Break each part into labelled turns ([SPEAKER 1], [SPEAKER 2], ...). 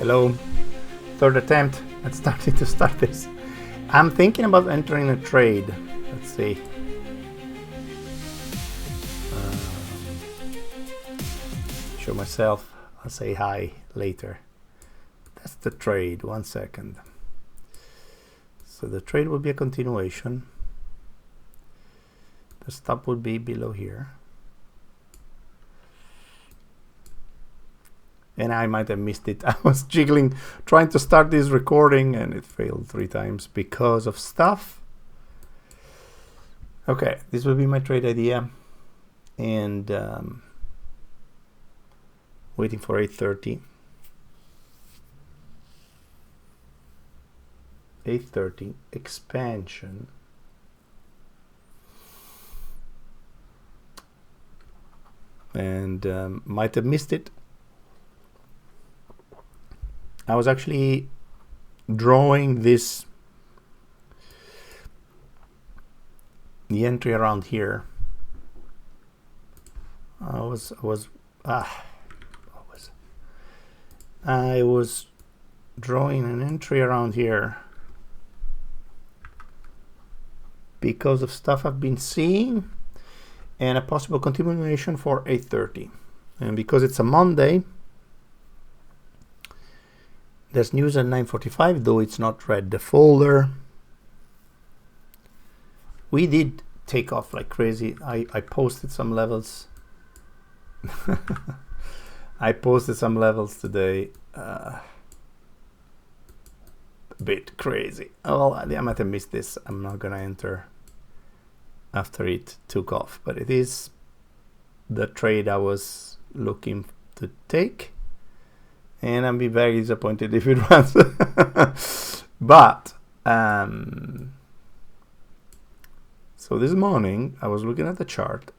[SPEAKER 1] Hello, third attempt at starting to start this. I'm thinking about entering a trade. Let's see. Show myself. I'll say hi later. That's the trade. 1 second. So the trade will be a continuation. The stop would be below here. And I might have missed it. I was jiggling, trying to start this recording, and it failed 3 times because of stuff. Okay, this will be my trade idea. And waiting for 8:30. 8:30 expansion. And might have missed it. I was actually drawing the entry around here. I was drawing an entry around here because of stuff I've been seeing and a possible continuation for 8:30. And because it's a Monday, there's news at 9:45, though it's not read the folder. We did take off like crazy. I posted some levels. I posted some levels today. A bit crazy. Well, I might have missed this. I'm not gonna enter after it took off, but it is the trade I was looking to take. And I'll be very disappointed if it runs. But so this morning I was looking at the chart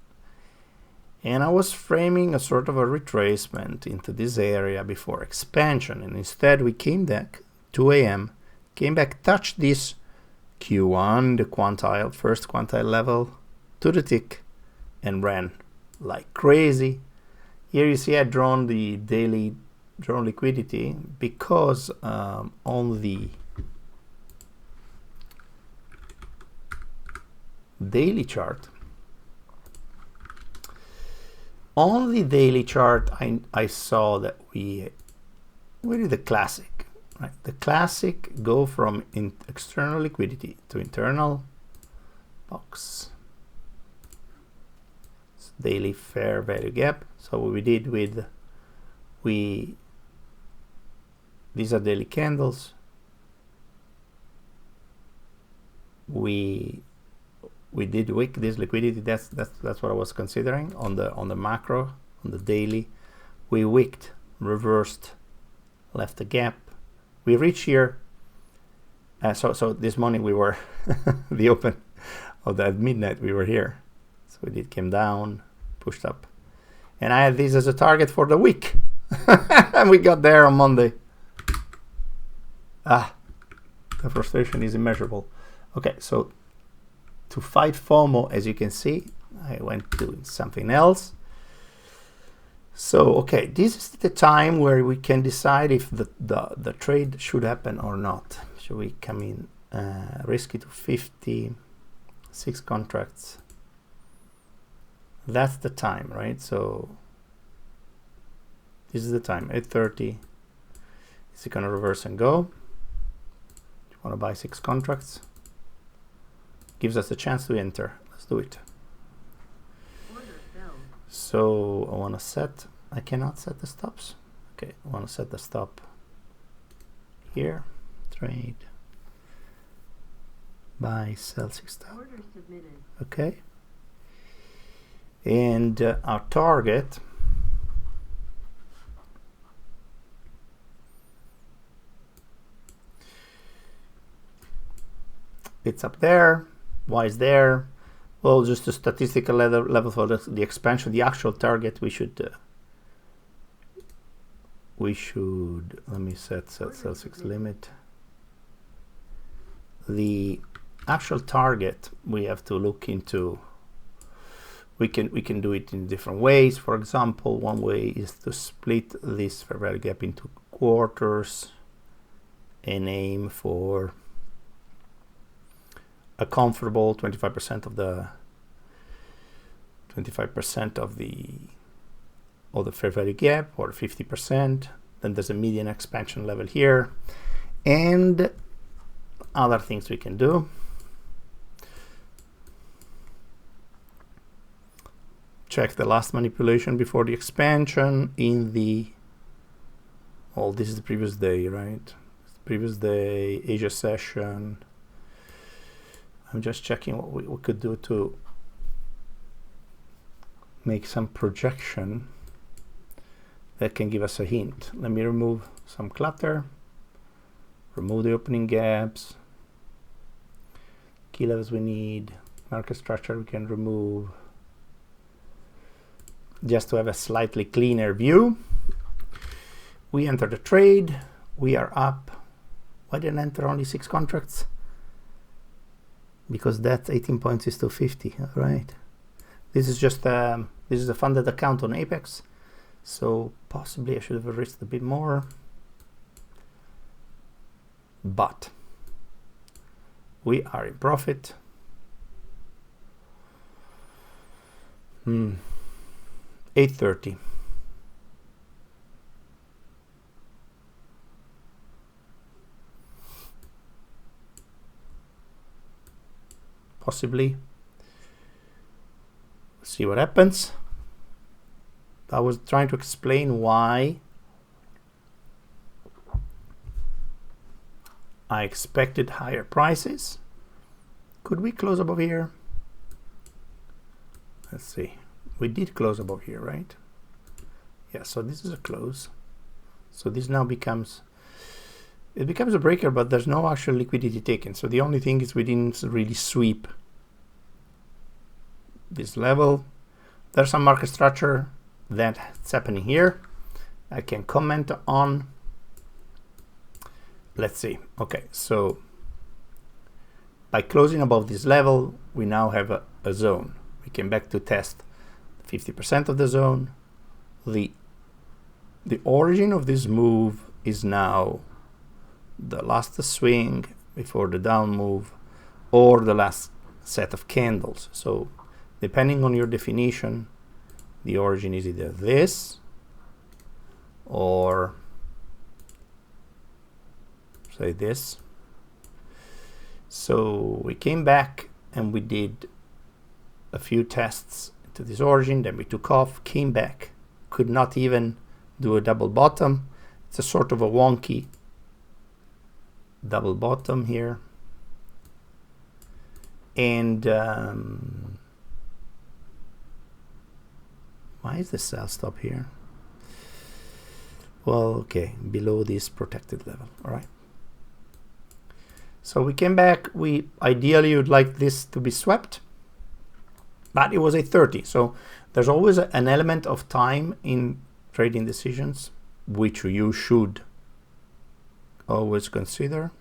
[SPEAKER 1] and I was framing a sort of a retracement into this area before expansion, and instead we came back 2 a.m. came back, touched this Q1, the quantile, first quantile level to the tick, and ran like crazy. Here you see I've drawn the daily drawn liquidity because on the daily chart, I saw that we did the classic, right? The classic go from external liquidity to internal box. It's daily fair value gap. So what we did with these are daily candles. We did wick this liquidity. That's what I was considering on the macro, on the daily. We wicked, reversed, left a gap. We reached here. So this morning we were the open of that midnight we were here. So we came down, pushed up, and I had this as a target for the week. And we got there on Monday. The frustration is immeasurable. Okay, so to fight FOMO, as you can see, I went doing something else. So, okay, this is the time where we can decide if the trade should happen or not. Should we come in risky to 50, 6 contracts? That's the time, right? So this is the time, 8:30. Is it gonna reverse and go? Want to buy 6 contracts? Gives us a chance to enter. Let's do it. So I want to set. I cannot set the stops. Okay, I want to set the stop here. Trade. Buy, sell 6 stops. Okay. And our target. It's up there. Why is there? Well, just a statistical level for the expansion. The actual target we should let me set sell 6 limit. The actual target we have to look into. We can do it in different ways. For example, one way is to split this fair value gap into quarters and aim for a comfortable 25% of the fair value gap, or 50%. Then there's a median expansion level here, and other things we can do. Check the last manipulation before the expansion in the, well, this is the previous day, right? Previous day, Asia session. I'm just checking what we could do to make some projection that can give us a hint. Let me remove some clutter, remove the opening gaps, key levels we need, market structure we can remove, just to have a slightly cleaner view. We enter the trade, we are up. Why didn't I enter only 6 contracts? Because that 18 points is 250, all right. This is just this is a funded account on Apex, so possibly I should have risked a bit more, but we are in profit. 830. Possibly. See what happens. I was trying to explain why I expected higher prices. Could we close above here? Let's see. We did close above here, right? Yeah, so this is a close. So this now becomes, it becomes a breaker, but there's no actual liquidity taken. So the only thing is we didn't really sweep this level. There's some market structure that's happening here. I can comment on. Let's see. Okay, so by closing above this level, we now have a zone. We came back to test 50% of the zone. The origin of this move is now the last swing before the down move, or the last set of candles. So depending on your definition, the origin is either this or say this. So we came back and we did a few tests to this origin, then we took off, came back, could not even do a double bottom. It's a sort of a wonky double bottom here, and why is the sell stop here? Well, okay, below this protected level. All right, so we came back. We ideally would like this to be swept, but it was 8:30. So there's always an element of time in trading decisions, which you should always consider.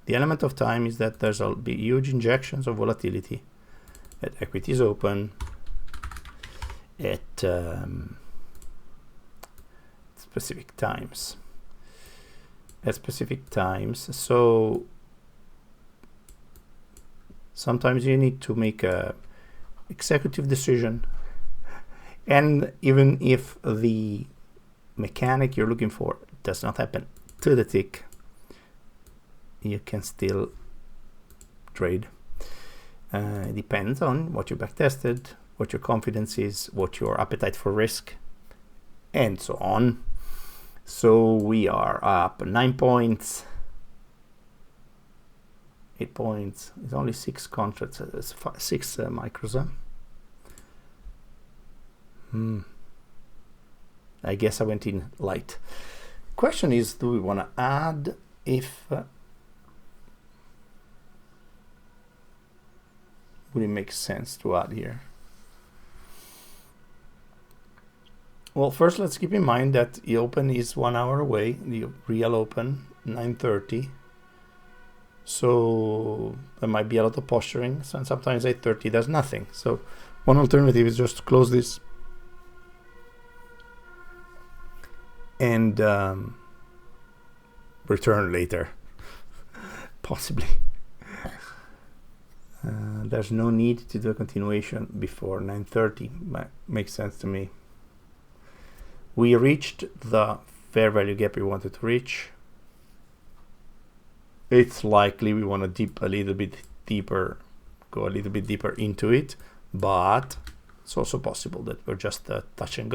[SPEAKER 1] The element of time is that there'll be huge injections of volatility at equities open, at specific times. So sometimes you need to make a executive decision, and even if the mechanic you're looking for does not happen to the tick, you can still trade. It depends on what you backtested, what your confidence is, what your appetite for risk, and so on. So we are up 9 points, 8 points. It's only 6 contracts, 6 micros. I guess I went in light. Question is, do we want to add? If would it make sense to add here? Well, first let's keep in mind that the open is 1 hour away, the real open 9:30. So there might be a lot of posturing, and sometimes 8:30 does nothing. So one alternative is just to close this and return later. Possibly. There's no need to do a continuation before 9:30. Makes sense to me. We reached the fair value gap we wanted to reach. It's likely we want to dip a little bit deeper, go a little bit deeper into it, but it's also possible that we're just touching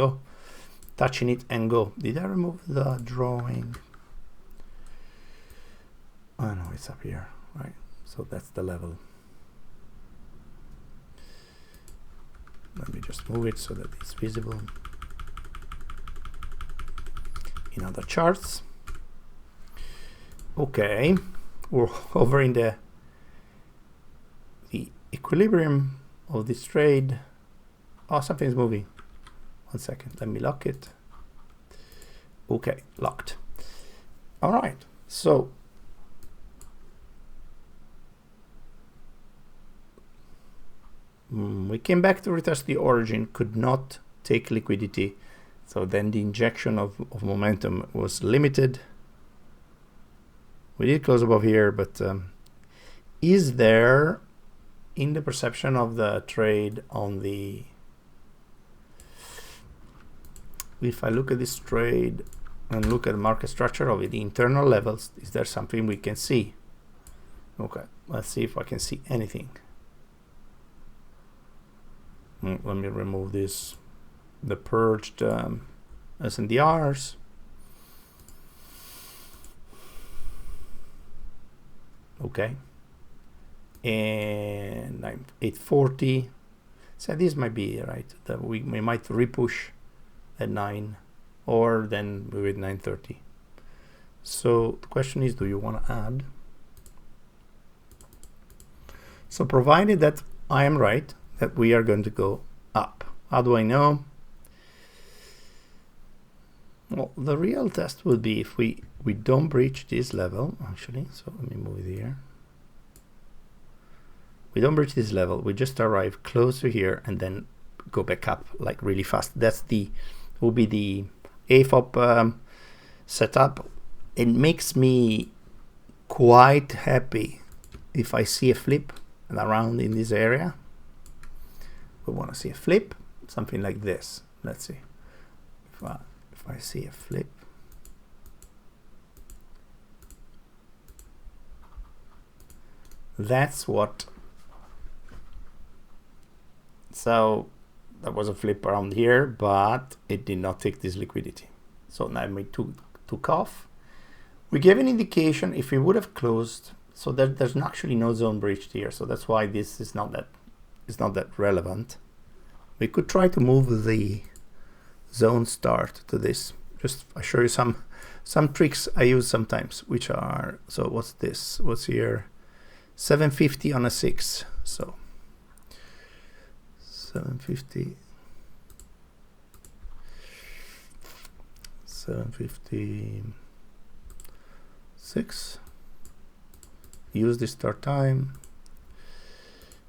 [SPEAKER 1] it and go. Did I remove the drawing? Oh no, it's up here, right? So that's the level. Let me just move it so that it's visible in other charts. Okay, we're over in the equilibrium of this trade. Oh, something's moving. 1 second, let me lock it. Okay, locked. All right, so we came back to retest the origin, could not take liquidity, so then the injection of momentum was limited. We did close above here, but is there, in the perception of the trade on the, if I look at this trade and look at the market structure of it, the internal levels, is there something we can see? Okay, let's see if I can see anything. Let me remove this, the purged SNDRs. Okay, and 840. So this might be right, that we might repush at 9, or then with 9:30. So the question is, do you want to add? So provided that I am right, that we are going to go up. How do I know? Well, the real test would be if we don't breach this level, actually. So let me move it here. We don't breach this level. We just arrive close to here and then go back up like really fast. That's the, will be the AFOP setup. It makes me quite happy if I see a flip around in this area. We want to see a flip, something like this. Let's see if I see a flip. That's what. So there was a flip around here, but it did not take this liquidity. So now we took off. We gave an indication if we would have closed, so that there's actually no zone breached here. So that's why this is not that relevant. We could try to move the zone start to this. Just I show you some tricks I use sometimes, which are, so what's this? What's here? 750 on a 6. So 750. 756. Use the start time.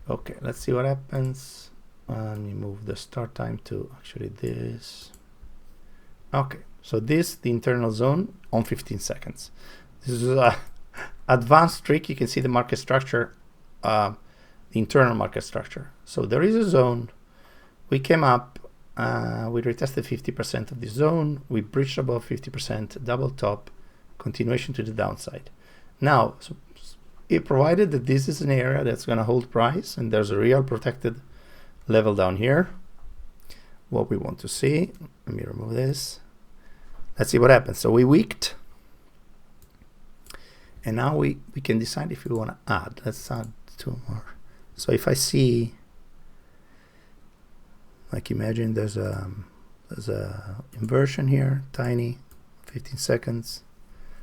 [SPEAKER 1] Okay, let's see what happens. Let me move the start time to actually this. Okay, so this, the internal zone on 15 seconds. This is a advanced trick. You can see the market structure, the internal market structure. So there is a zone. We came up, we retested 50% of the zone. We breached above 50%, double top, continuation to the downside. Now, so it provided that this is an area that's going to hold price and there's a real protected level down here. What we want to see, let me remove this. Let's see what happens. So we wicked, and now we can decide if we want to add. Let's add 2 more. So if I see, like imagine there's a inversion here, tiny, 15 seconds.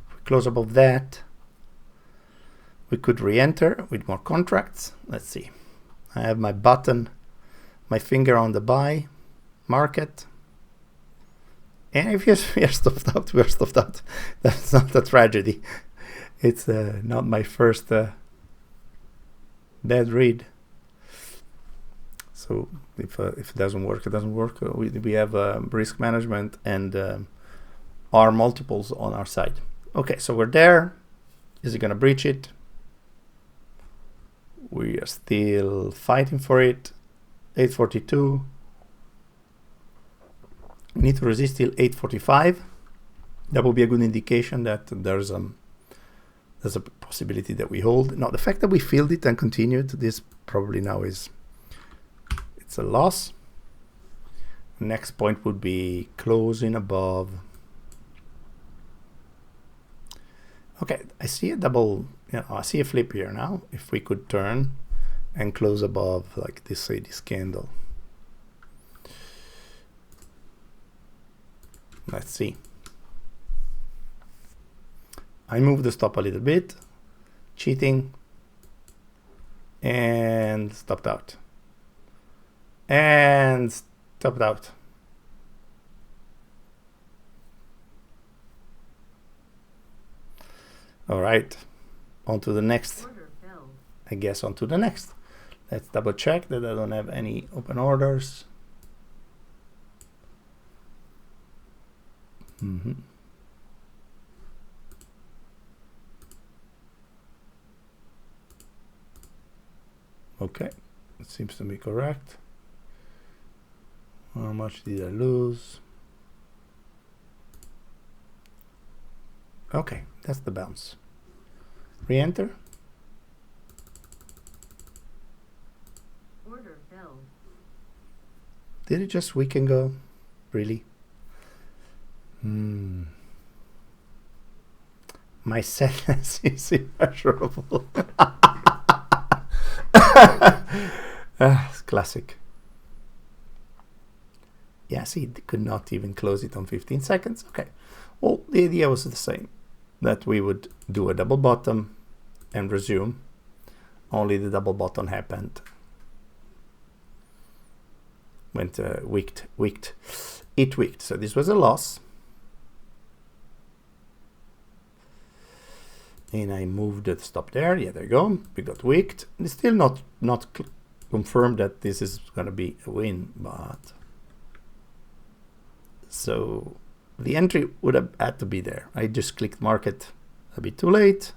[SPEAKER 1] If we close above that, we could re-enter with more contracts. Let's see. I have my button, my finger on the buy market. And if we are stopped out, we are stopped out. That's not a tragedy. It's not my first bad read. So if it doesn't work, it doesn't work. We have risk management and our multiples on our side. Okay, so we're there. Is it gonna breach it? We are still fighting for it. 842. We need to resist till 845. That will be a good indication that there's a possibility that we hold. Now, the fact that we filled it and continued, this probably now it's a loss. Next point would be closing above. Okay, I see a double, I see a flip here now. If we could turn and close above, like this, say this candle. Let's see. I moved the stop a little bit, cheating, and stopped out. And stopped out. All right, on to the next. I guess on to the next. Let's double check that I don't have any open orders. Okay, it seems to be correct. How much did I lose? Okay, that's the bounce. Re-enter.
[SPEAKER 2] Order filled.
[SPEAKER 1] Did it just week and go? Really? My sadness is immeasurable. It's classic. Yeah, see, they could not even close it on 15 seconds. Okay. Well, the idea was the same, that we would do a double bottom and resume. Only the double bottom happened. Went wicked. It wicked. So this was a loss. And I moved the stop there. Yeah, there you go. We got wicked. It's still not confirmed that this is going to be a win, but so the entry would have had to be there. I just clicked market a bit too late.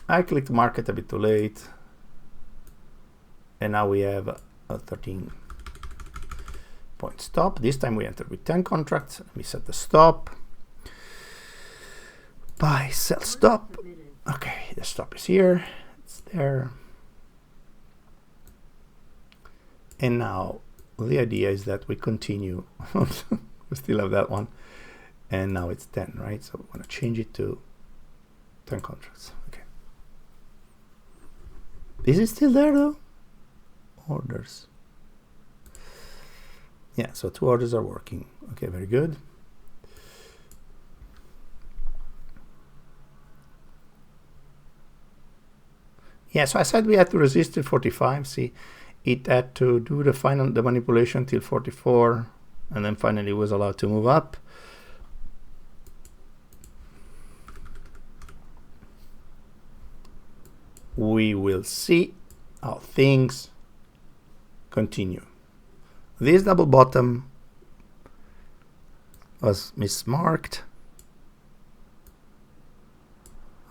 [SPEAKER 1] I clicked market a bit too late. And now we have a 13 point stop. This time we entered with 10 contracts. Let me set the stop. Buy, sell, stop. Okay, the stop is here. It's there. And now the idea is that we continue. We still have that one. And now it's 10, right? So we're going to change it to 10 contracts. Okay. Is it still there though? Orders. Yeah, so 2 orders are working. Okay, very good. Yeah, so I said we had to resist till 45. See, it had to do the manipulation till 44, and then finally was allowed to move up. We will see how things continue. This double bottom was mismarked.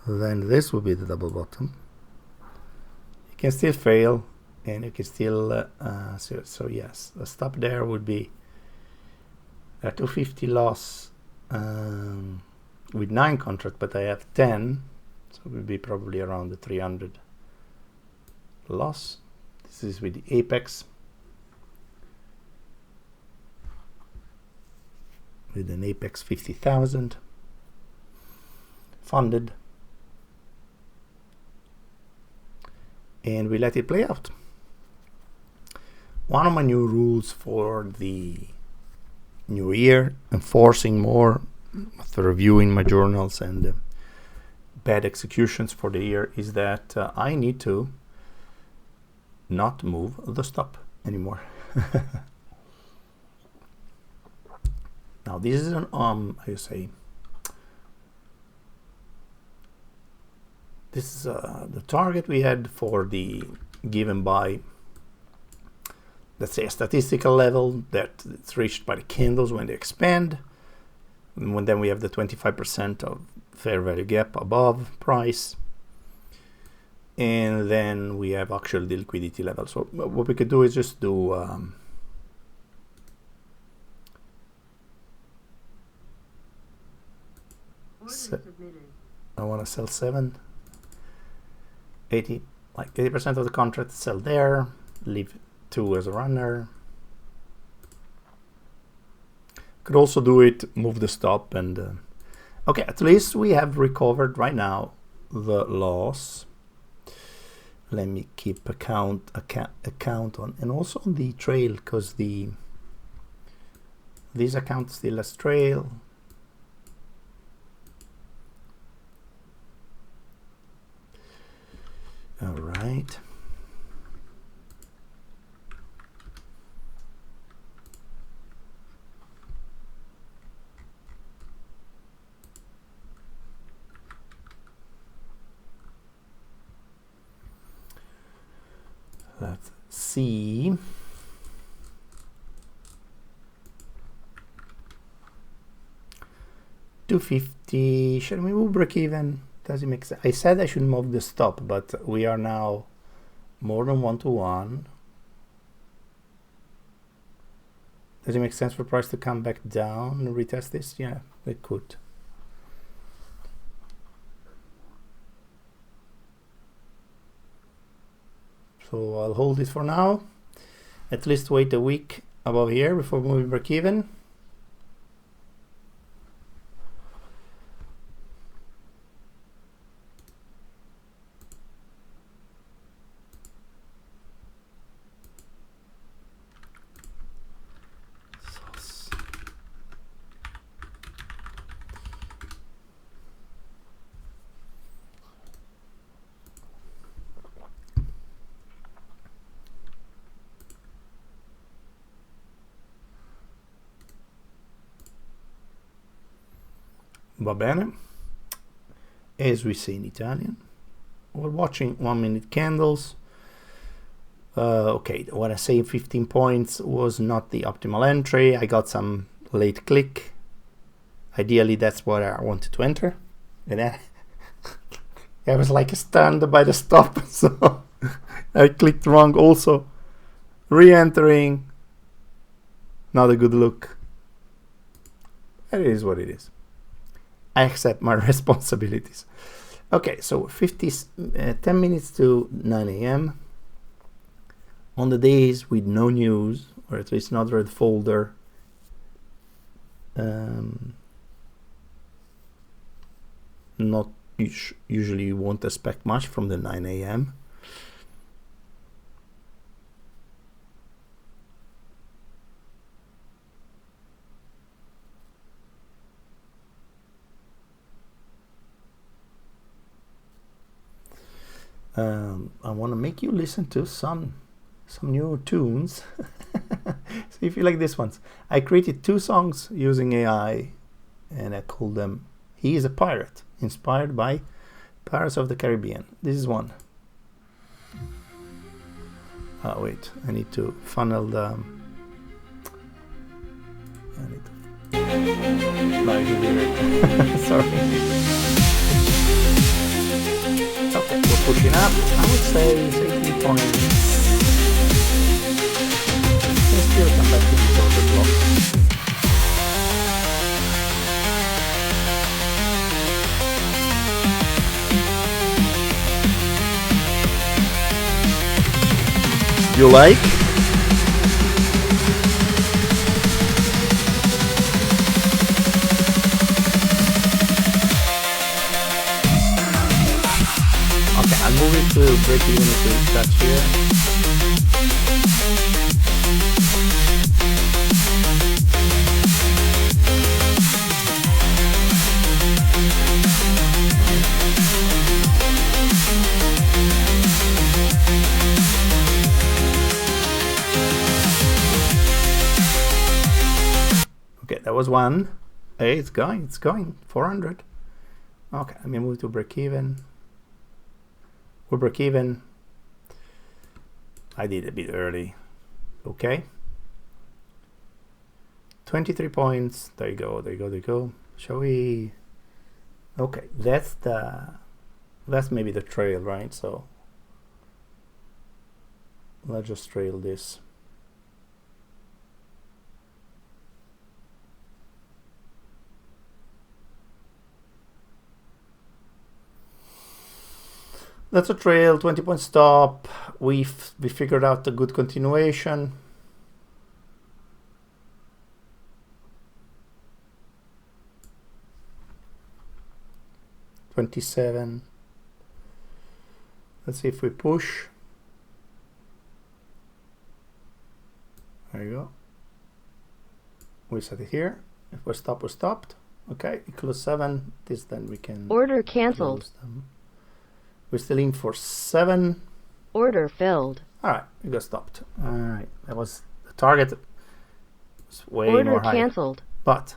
[SPEAKER 1] Then this will be the double bottom. You can still fail, and you can still so yes, the stop there would be a 250 loss with 9 contracts, but I have 10, so it would be probably around the 300 loss. This is with the apex, with an apex 50,000 funded. And we let it play out. One of my new rules for the new year, enforcing more after reviewing my journals and bad executions for the year, is that I need to not move the stop anymore. Now this is an how you say, this is the target we had for the given by, let's say, a statistical level that it's reached by the candles when they expand. And then we have the 25% of fair value gap above price. And then we have actually the liquidity level. So what we could do is just do I want to sell 80% of the contract, sell there, leave 2 as a runner. Could also do it, move the stop, and okay, at least we have recovered right now the loss. Let me keep account on, and also on the trail, because this account still has trail. All right. Let's see. $250. Should we move break even? Does it make sense? I said I should move the stop, but we are now more than 1-to-1. Does it make sense for price to come back down and retest this? Yeah, it could. So I'll hold it for now. At least wait a week above here before moving break even. Va bene, as we say in Italian. We're watching 1 minute candles. Okay, what I say 15 points was not the optimal entry. I got some late click. Ideally, that's what I wanted to enter. And then I was like stunned by the stop, so I clicked wrong also. Re-entering, not a good look. It is what it is. I accept my responsibilities. Okay, so 10 minutes to 9 a.m. On the days with no news, or at least not red folder, not usually you won't expect much from the 9 a.m. I want to make you listen to some new tunes. See if you like this ones. I created 2 songs using AI, and I called them "He is a Pirate," inspired by Pirates of the Caribbean. This is one. Oh wait, I need to funnel the. No, you did it. Sorry. Okay, we're pushing up. I would say 18 points. Let's still come back to the order block. You like? I'll move it to break even if we touch here. Okay, that was one. Hey, it's going, 400. Okay, let me move to break even. We'll break even. I did a bit early. Okay. 23 points. There you go, there you go, there you go. Shall we? Okay, that's maybe the trail, right? So let's just trail this. That's a trail, 20-point stop. We figured out a good continuation. $27. Let's see if we push. There you go. We set it here. If we stop, we stopped. Okay, equals 7. This then we can
[SPEAKER 2] order canceled.
[SPEAKER 1] We're still in for 7.
[SPEAKER 2] Order filled.
[SPEAKER 1] All right, we got stopped. All right, that was the target. Was way
[SPEAKER 2] order
[SPEAKER 1] more high.
[SPEAKER 2] Canceled.
[SPEAKER 1] But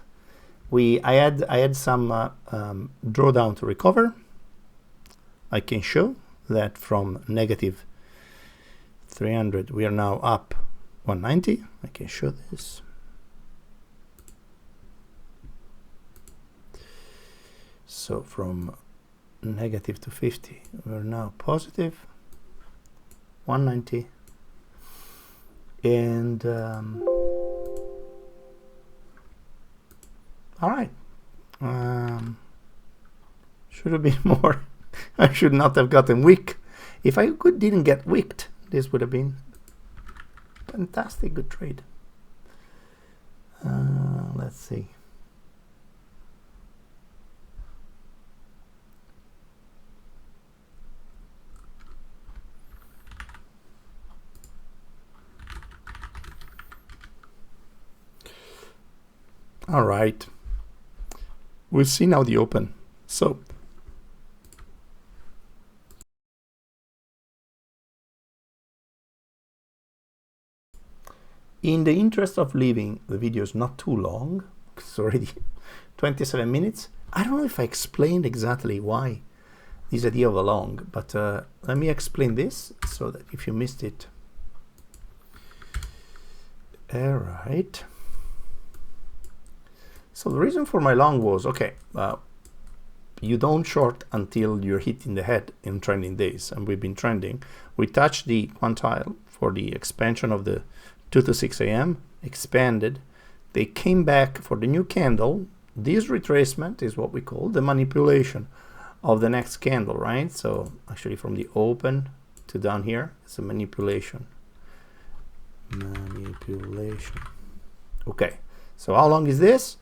[SPEAKER 1] I had some drawdown to recover. I can show that from negative 300 we are now up 190. I can show this. So from negative to 50 we're now positive 190, and all right, should have been more. I should not have gotten wick. If I didn't get wicked, this would have been fantastic good trade. Let's see. All right, we'll see now the open. So in the interest of leaving the videos not too long, it's already 27 minutes. I don't know if I explained exactly why this idea of a long, but let me explain this so that if you missed it. All right. So the reason for my long was, okay, you don't short until you're hit in the head in trending days, and we've been trending. We touched the quantile for the expansion of the 2 to 6 a.m., expanded. They came back for the new candle. This retracement is what we call the manipulation of the next candle, right? So actually from the open to down here, it's a manipulation. Okay, so how long is this?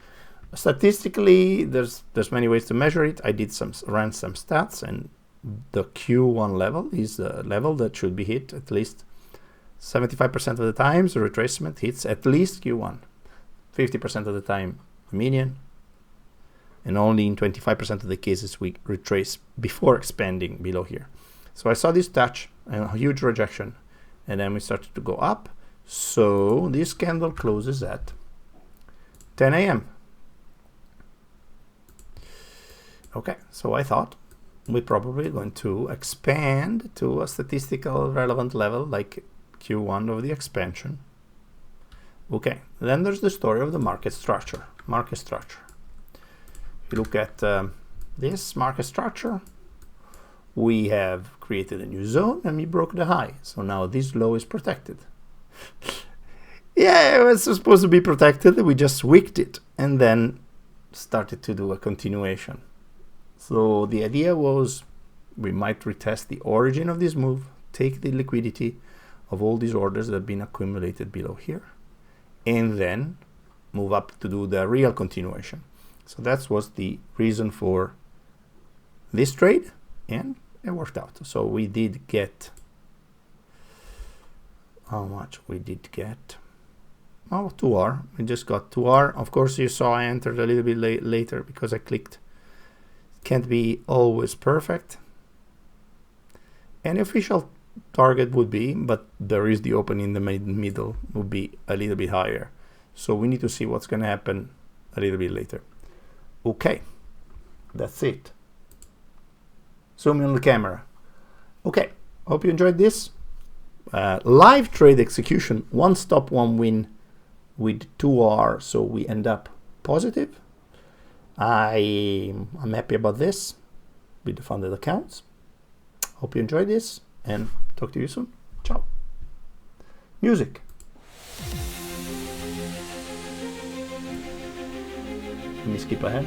[SPEAKER 1] Statistically, there's many ways to measure it. I ran some stats, and the Q1 level is the level that should be hit at least 75% of the times. The retracement hits at least Q1, 50% of the time the median, and only in 25% of the cases we retrace before expanding below here. So I saw this touch and a huge rejection, and then we started to go up. So this candle closes at 10 a.m. Okay, so I thought we're probably going to expand to a statistical relevant level like Q1 of the expansion. Okay, then there's the story of the market structure. If you look at this market structure, we have created a new zone and we broke the high. So now this low is protected. Yeah, it was supposed to be protected. We just wicked it and then started to do a continuation. So the idea was we might retest the origin of this move, take the liquidity of all these orders that have been accumulated below here, and then move up to do the real continuation. So that was the reason for this trade, and it worked out. So we did get, how much we did get? Oh, 2R. We just got 2R. Of course, you saw I entered a little bit later because I clicked. Can't be always perfect. An official target would be, but there is the open in the middle, would be a little bit higher. So we need to see what's going to happen a little bit later. Okay, that's it. Zoom in on the camera. Okay, hope you enjoyed this. Live trade execution, one stop, one win with 2R, so we end up positive. I'm happy about this with the funded accounts. Hope you enjoyed this, and talk to you soon. Ciao. Music. Let me skip ahead.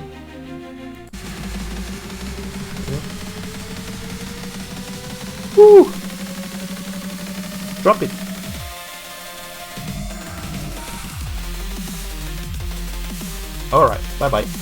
[SPEAKER 1] Woo! Drop it. All right. Bye-bye.